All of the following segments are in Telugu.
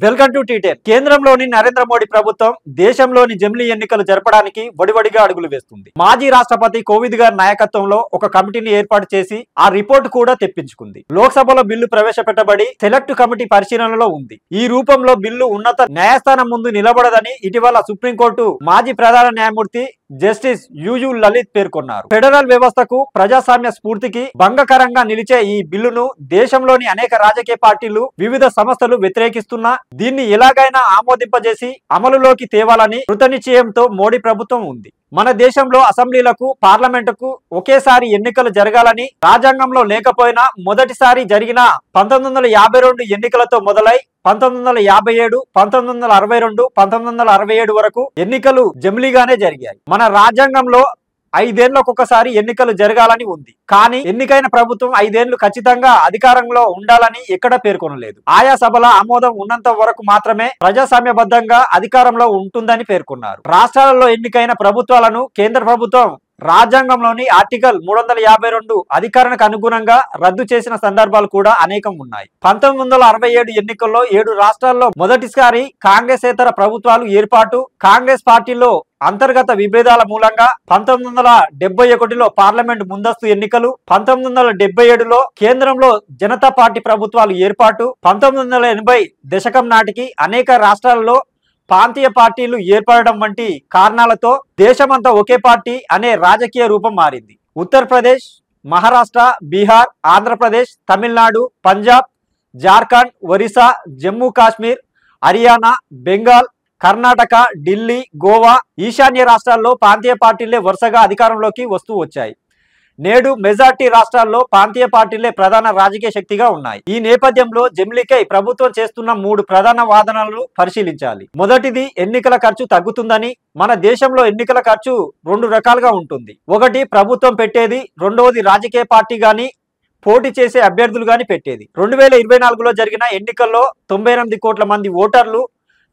Welcome to టీ10. కేంద్రంలోని నరేంద్ర మోడీ ప్రభుత్వం దేశంలోని జమిలీ ఎన్నికలు జరపడానికి వడివడిగా అడుగులు వేస్తుంది. మాజీ రాష్ట్రపతి కోవింద్ గారి నాయకత్వంలో ఒక కమిటీని ఏర్పాటు చేసి ఆ రిపోర్ట్ కూడా తెప్పించుకుంది. లోక్సభలో బిల్లు ప్రవేశపెట్టబడి సెలెక్ట్ కమిటీ పరిశీలనలో ఉంది. ఈ రూపంలో బిల్లు ఉన్నత న్యాయస్థానం ముందు నిలబడదని ఇటీవల సుప్రీంకోర్టు మాజీ ప్రధాన న్యాయమూర్తి జస్టిస్ యుయు లలిత్ పేర్కొన్నారు. ఫెడరల్ వ్యవస్థకు ప్రజాస్వామ్య స్ఫూర్తికి భంగకరంగా నిలిచే ఈ బిల్లును దేశంలోని అనేక రాజకీయ పార్టీలు వివిధ సంస్థలు వ్యతిరేకిస్తున్నా దీన్ని ఎలాగైనా ఆమోదింపజేసి అమలులోకి తేవాలని కృతనిశ్చయంతో మోడీ ప్రభుత్వం ఉంది. మన దేశంలో అసెంబ్లీలకు పార్లమెంటుకు ఒకేసారి ఎన్నికలు జరగాలని రాజ్యాంగంలో లేకపోయినా మొదటిసారి జరిగిన 1952 ఎన్నికలతో మొదలై 1957, 1962, 1967 వరకు ఎన్నికలు జమిలీగానే జరిగాయి. మన రాజ్యాంగంలో 5 ఏళ్లకొకసారి ఎన్నికలు జరగాలని ఉంది. కానీ ఎన్నికైన ప్రభుత్వం 5 ఏళ్లు ఖచ్చితంగా అధికారంలో ఉండాలని ఎక్కడ పేర్కొనలేదు. ఆయా సభల ఆమోదం ఉన్నంత వరకు మాత్రమే ప్రజాస్వామ్యబద్ధంగా అధికారంలో ఉంటుందని పేర్కొన్నారు. రాష్ట్రాలలో ఎన్నికైన ప్రభుత్వాలను కేంద్ర ప్రభుత్వం రాజ్యాంగంలోని ఆర్టికల్ 352 అధికారానికి అనుగుణంగా రద్దు చేసిన సందర్భాలు కూడా అనేకం ఉన్నాయి. 1967 ఎన్నికల్లో 7 రాష్ట్రాల్లో మొదటిసారి కాంగ్రెసేతర ప్రభుత్వాలు ఏర్పాటు, కాంగ్రెస్ పార్టీలో అంతర్గత విభేదాల మూలంగా 1971లో పార్లమెంట్ ముందస్తు ఎన్నికలు, 1977లో కేంద్రంలో జనతా పార్టీ ప్రభుత్వాలు ఏర్పాటు, 1980 దశకం నాటికి అనేక రాష్ట్రాలలో ప్రాంతీయ పార్టీలు ఏర్పడడం వంటి కారణాలతో దేశమంతా ఒకే పార్టీ అనే రాజకీయ రూపం మారింది. ఉత్తరప్రదేశ్, మహారాష్ట్ర, బీహార్, ఆంధ్రప్రదేశ్, తమిళనాడు, పంజాబ్, జార్ఖండ్, ఒరిస్సా, జమ్మూ కాశ్మీర్, హర్యానా, బెంగాల్, కర్ణాటక, ఢిల్లీ, గోవా, ఈశాన్య రాష్ట్రాల్లో ప్రాంతీయ పార్టీలే వరుసగా అధికారంలోకి వస్తూ వచ్చాయి. నేడు మెజార్టీ రాష్ట్రాల్లో ప్రాంతీయ పార్టీలే ప్రధాన రాజకీయ శక్తిగా ఉన్నాయి. ఈ నేపథ్యంలో జమిలీకై ప్రభుత్వం చేస్తున్న 3 ప్రధాన వాదనలు పరిశీలించాలి. మొదటిది, ఎన్నికల ఖర్చు తగ్గుతుందని. మన దేశంలో ఎన్నికల ఖర్చు 2 రకాలుగా ఉంటుంది. ఒకటి ప్రభుత్వం పెట్టేది, రెండవది రాజకీయ పార్టీ గాని పోటీ చేసే అభ్యర్థులు గాని పెట్టేది. 2024లో జరిగిన ఎన్నికల్లో 98 కోట్ల మంది ఓటర్లు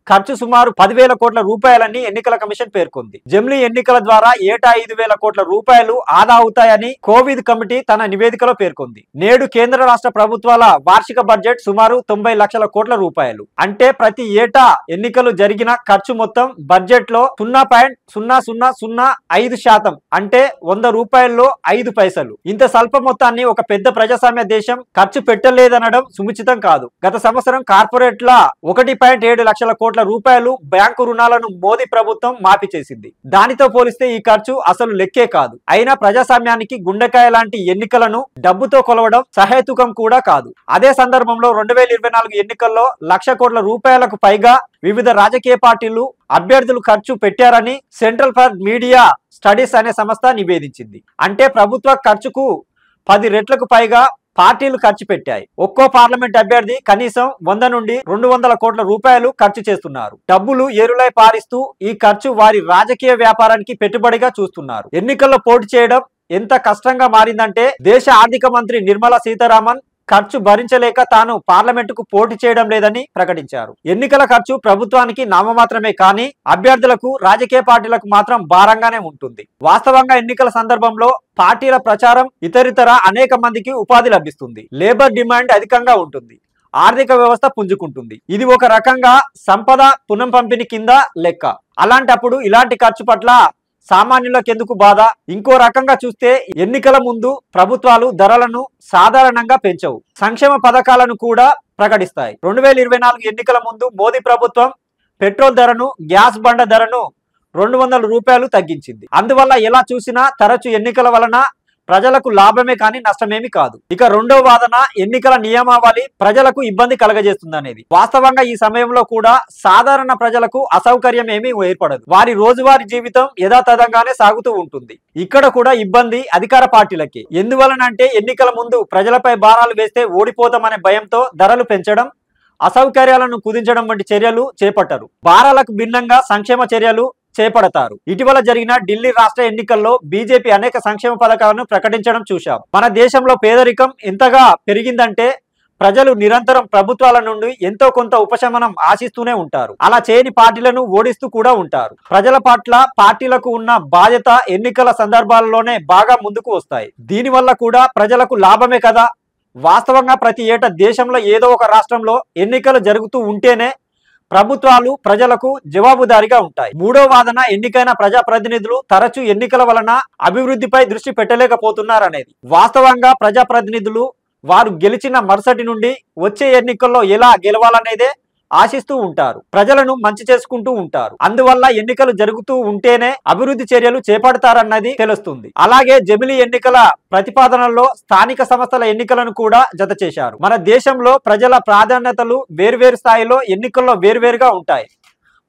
ఖర్చు సుమారు 10,000 కోట్ల రూపాయలని ఎన్నికల కమిషన్ పేర్కొంది. జమిలీ ఎన్నికల ద్వారా ఏటా 5,000 కోట్ల రూపాయలు ఆదా అవుతాయని కోవింద్ కమిటీ తన నివేదికలో పేర్కొంది. నేడు కేంద్ర రాష్ట్ర ప్రభుత్వాల వార్షిక బడ్జెట్ సుమారు 90 లక్షల కోట్ల రూపాయలు. అంటే ప్రతి ఏటా ఎన్నికలు జరిగిన ఖర్చు మొత్తం బడ్జెట్ లో 0.0005% అంటే 100 రూపాయల్లో 5 పైసలు. ఇంత స్వల్ప మొత్తాన్ని ఒక పెద్ద ప్రజాస్వామ్య దేశం ఖర్చు పెట్టలేదనడం సుముచితం కాదు. గత సంవత్సరం కార్పొరేట్ల 1.7 లక్షల కోట్ల రూపాయలు బ్యాంకు రుణాలను మోదీ ప్రభుత్వం మాఫీ చేసింది. దానితో పోలిస్తే ఈ ఖర్చు అసలు లెక్కే కాదు. అయినా ప్రజాస్వామ్యానికి గుండెకాయ లాంటి ఎన్నికలను డబ్బుతో కొలవడం సహేతుకం కూడా కాదు. అదే సందర్భంలో 2024 ఎన్నికల్లో 1,00,000 కోట్ల రూపాయలకు పైగా వివిధ రాజకీయ పార్టీలు అభ్యర్థులు ఖర్చు పెట్టారని సెంట్రల్ ఫర్ మీడియా స్టడీస్ అనే సంస్థ నివేదించింది. అంటే ప్రభుత్వ ఖర్చుకు 10 రెట్లకు పైగా పార్టీలు ఖర్చు పెట్టాయి. ఒక్కో పార్లమెంట్ అభ్యర్థి కనీసం 100 నుండి 200 కోట్ల రూపాయలు ఖర్చు చేస్తున్నారు. డబ్బులు ఏరులై పారిస్తూ ఈ ఖర్చు వారి రాజకీయ వ్యాపారానికి పెట్టుబడిగా చూస్తున్నారు. ఎన్నికల్లో పోటీ చేయడం ఎంత కష్టంగా మారిందంటే దేశ ఆర్థిక మంత్రి నిర్మలా సీతారామన్ ఖర్చు భరించలేక తాను పార్లమెంటుకు పోటీ చేయడం లేదని ప్రకటించారు. ఎన్నికల ఖర్చు ప్రభుత్వానికి నామమాత్రమే కానీ అభ్యర్థులకు, రాజకీయ పార్టీలకు మాత్రం భారంగానే ఉంటుంది. వాస్తవంగా ఎన్నికల సందర్భంలో పార్టీల ప్రచారం ఇతరితర అనేక మందికి ఉపాధి లభిస్తుంది. లేబర్ డిమాండ్ అధికంగా ఉంటుంది. ఆర్థిక వ్యవస్థ పుంజుకుంటుంది. ఇది ఒక రకంగా సంపద పునఃపంపిణీ కింద లెక్క. అలాంటప్పుడు ఇలాంటి ఖర్చు పట్ల సామాన్యులకు ఎందుకు బాధ? ఇంకో రకంగా చూస్తే ఎన్నికల ముందు ప్రభుత్వాలు ధరలను సాధారణంగా పెంచవు, సంక్షేమ పథకాలను కూడా ప్రకటిస్తాయి. 2024 ఎన్నికల ముందు మోదీ ప్రభుత్వం పెట్రోల్ ధరను, గ్యాస్ బండ ధరను 200 రూపాయలు తగ్గించింది. అందువల్ల ఎలా చూసినా తరచు ఎన్నికల వలన ప్రజలకు లాభమే కానీ నష్టమేమి కాదు. ఇక రెండో వాదన, ఎన్నికల నియమావళి ప్రజలకు ఇబ్బంది కలగజేస్తుందనేది. వాస్తవంగా ఈ సమయంలో కూడా సాధారణ ప్రజలకు అసౌకర్యం ఏమీ ఏర్పడదు. వారి రోజువారీ జీవితం యథాతథంగానే సాగుతూ ఉంటుంది. ఇక్కడ కూడా ఇబ్బంది అధికార పార్టీలకి. ఎందువలనంటే ఎన్నికల ముందు ప్రజలపై భారాలు వేస్తే ఓడిపోతామనే భయంతో ధరలు పెంచడం, అసౌకర్యాలను కుదించడం వంటి చర్యలు చేపట్టరు. భారాలకు భిన్నంగా సంక్షేమ చర్యలు చేపడతారు. ఇటీవల జరిగిన ఢిల్లీ రాష్ట్ర ఎన్నికల్లో బీజేపీ అనేక సంక్షేమ పథకాలను ప్రకటించడం చూశాం. మన దేశంలో పేదరికం ఎంతగా పెరిగిందంటే ప్రజలు నిరంతరం ప్రభుత్వాల నుండి ఎంతో కొంత ఉపశమనం ఆశిస్తూనే ఉంటారు. అలా చేయని పార్టీలను ఓడిస్తూ కూడా ఉంటారు. ప్రజల పట్ల పార్టీలకు ఉన్న బాధ్యత ఎన్నికల సందర్భాల్లోనే బాగా ముందుకు వస్తాయి. దీనివల్ల కూడా ప్రజలకు లాభమే కదా. వాస్తవంగా ప్రతి ఏటా దేశంలో ఏదో ఒక రాష్ట్రంలో ఎన్నికలు జరుగుతూ ఉంటేనే ప్రభుత్వాలు ప్రజలకు జవాబుదారీగా ఉంటాయి. మూడో వాదన ఎన్నికైన ప్రజాప్రతినిధులు తరచూ ఎన్నికల వలన అభివృద్ధిపై దృష్టి పెట్టలేకపోతున్నారనేది. వాస్తవంగా ప్రజాప్రతినిధులు వారు గెలిచిన మరుసటి నుండి వచ్చే ఎన్నికల్లో ఎలా గెలవాలనేదే ఆశిస్తూ ఉంటారు. ప్రజలను మంచి చేసుకుంటూ ఉంటారు. అందువల్ల ఎన్నికలు జరుగుతూ ఉంటేనే అభివృద్ధి చర్యలు చేపడతారన్నది తెలుస్తుంది. అలాగే జమిలీ ఎన్నికల ప్రతిపాదనలో స్థానిక సంస్థల ఎన్నికలను కూడా జత చేశారు. మన దేశంలో ప్రజల ప్రాధాన్యతలు వేర్వేరు స్థాయిలో ఎన్నికల్లో వేర్వేరుగా ఉంటాయి.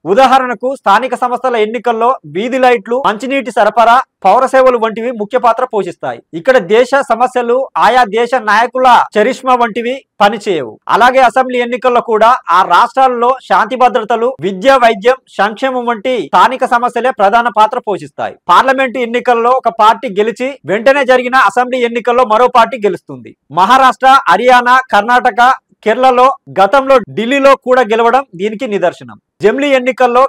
ఉదాహరణకు స్థానిక సంస్థల ఎన్నికల్లో వీధి లైట్లు, మంచినీటి సరఫరా, పౌర సేవలు వంటివి ముఖ్య పాత్ర పోషిస్తాయి. ఇక్కడ దేశ సమస్యలు, ఆయా దేశ నాయకుల చరిష్మా వంటివి పనిచేయవు. అలాగే అసెంబ్లీ ఎన్నికల్లో కూడా ఆ రాష్ట్రాల్లో శాంతి భద్రతలు, విద్య, వైద్యం, సంక్షేమం వంటి స్థానిక సమస్యలే ప్రధాన పాత్ర పోషిస్తాయి. పార్లమెంటు ఎన్నికల్లో ఒక పార్టీ గెలిచి వెంటనే జరిగిన అసెంబ్లీ ఎన్నికల్లో మరో పార్టీ గెలుస్తుంది. మహారాష్ట్ర, హర్యానా, కర్ణాటక, కేరళలో, గతంలో ఢిల్లీలో కూడా గెలవడం దీనికి నిదర్శనం. జమిలీ ఎన్నికల్లో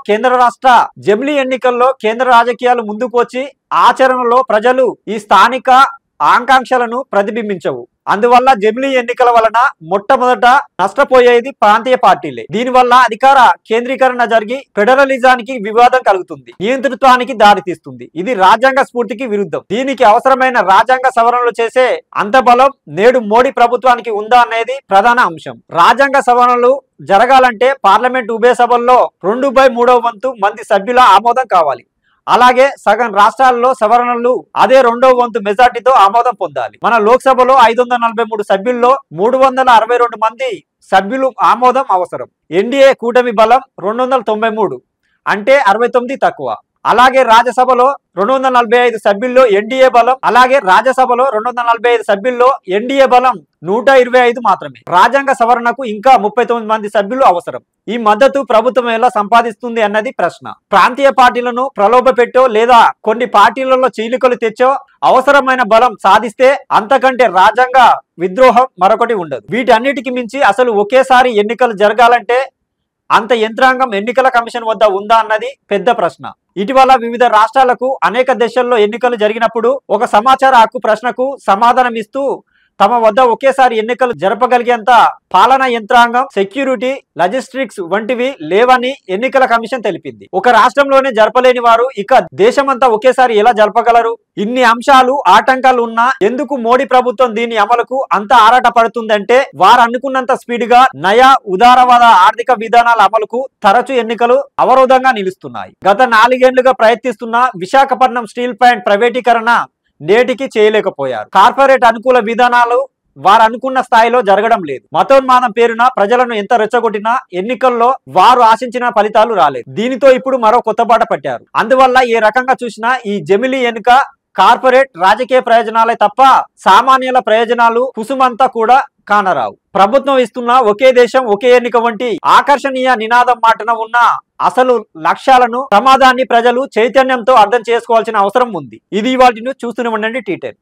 కేంద్ర రాజకీయాలు ముందుకు వచ్చి ఆచరణలో ప్రజలు ఈ స్థానిక ఆకాంక్షలను ప్రతిబింబించవు. అందువల్ల జమిలీ ఎన్నికల వలన మొట్టమొదట నష్టపోయేది ప్రాంతీయ పార్టీలే. దీనివల్ల అధికార కేంద్రీకరణ జరిగి ఫెడరలిజానికి వివాదం కలుగుతుంది, నియంతృత్వానికి దారితీస్తుంది. ఇది రాజ్యాంగ స్ఫూర్తికి విరుద్ధం. దీనికి అవసరమైన రాజ్యాంగ సవరణలు చేసే అంత బలం నేడు మోడీ ప్రభుత్వానికి ఉందా అనేది ప్రధాన అంశం. రాజ్యాంగ సవరణలు జరగాలంటే పార్లమెంట్ ఉభయ సభల్లో 2/3 వంతు మంది సభ్యుల ఆమోదం కావాలి. అలాగే సగం రాష్ట్రాల్లో సవరణలు అదే 2వ వంతు మెజార్టీతో ఆమోదం పొందాలి. మన లోక్సభలో 543 సభ్యుల్లో 362 మంది సభ్యులు ఆమోదం అవసరం. ఎన్డీఏ కూటమి బలం 293, అంటే 69 తక్కువ. అలాగే రాజ్యసభలో 245 సభ్యుల్లో ఎన్డీఏ బలం 125 మాత్రమే. రాజ్యాంగ సవరణకు ఇంకా 39 మంది సభ్యులు అవసరం. ఈ మద్దతు ప్రభుత్వం ఎలా సంపాదిస్తుంది అన్నది ప్రశ్న. ప్రాంతీయ పార్టీలను ప్రలోభపెట్టో లేదా కొన్ని పార్టీలలో చీలికలు తెచ్చో అవసరమైన బలం సాధిస్తే అంతకంటే రాజ్యాంగ విద్రోహం మరొకటి ఉండదు. వీటన్నిటికి మించి అసలు ఒకేసారి ఎన్నికలు జరగాలంటే అంత యంత్రాంగం ఎన్నికల కమిషన్ వద్ద ఉందా అన్నది పెద్ద ప్రశ్న. ఇటీవల వివిధ రాష్ట్రాలకు అనేక దేశాల్లో ఎన్నికలు జరిగినప్పుడు ఒక సమాచార హక్కు ప్రశ్నకు సమాధానం ఇస్తూ తమ వద్ద ఒకేసారి ఎన్నికలు జరపగలిగేంత పాలనా యంత్రాంగం, సెక్యూరిటీ, లాజిస్టిక్స్ వంటివి లేవని ఎన్నికల కమిషన్ తెలిపింది. ఒక రాష్ట్రంలోనే జరపలేని వారు ఇక దేశమంతా ఒకేసారి ఎలా జరపగలరు? ఇన్ని అంశాలు, ఆటంకాలు ఉన్నా ఎందుకు మోడీ ప్రభుత్వం దీని అమలుకు అంత ఆరాట పడుతుందంటే వారు అనుకున్నంత స్పీడ్గా నయా ఉదారవాద ఆర్థిక విధానాల అమలుకు తరచూ ఎన్నికలు అవరోధంగా నిలుస్తున్నాయి. గత 4 ఏళ్లుగా ప్రయత్నిస్తున్న విశాఖపట్నం స్టీల్ ప్లాంట్ ప్రైవేటీకరణ నేటికి చేయలేకపోయారు. కార్పొరేట్ అనుకూల విధానాలు వారు అనుకున్న స్థాయిలో జరగడం లేదు. మతోన్మాదం పేరున ప్రజలను ఎంత రెచ్చగొట్టినా ఎన్నికల్లో వారు ఆశించిన ఫలితాలు రాలేదు. దీనితో ఇప్పుడు మరో కొత్త బాట పట్టారు. అందువల్ల ఏ రకంగా చూసినా ఈ జమిలీ ఎన్నిక కార్పొరేట్ రాజకీయ ప్రయోజనాలే తప్ప సామాన్యుల ప్రయోజనాలు కుసుమంతా కూడా కానరావు. ప్రభుత్వం ఇస్తున్న ఒకే దేశం ఒకే ఎన్నిక వంటి ఆకర్షణీయ నినాదం మాటన ఉన్న అసలు లక్ష్యాలను, ప్రమాదాన్ని ప్రజలు చైతన్యంతో అర్థం చేసుకోవాల్సిన అవసరం ఉంది. ఇది వాటిని చూస్తూనే ఉండండి T10.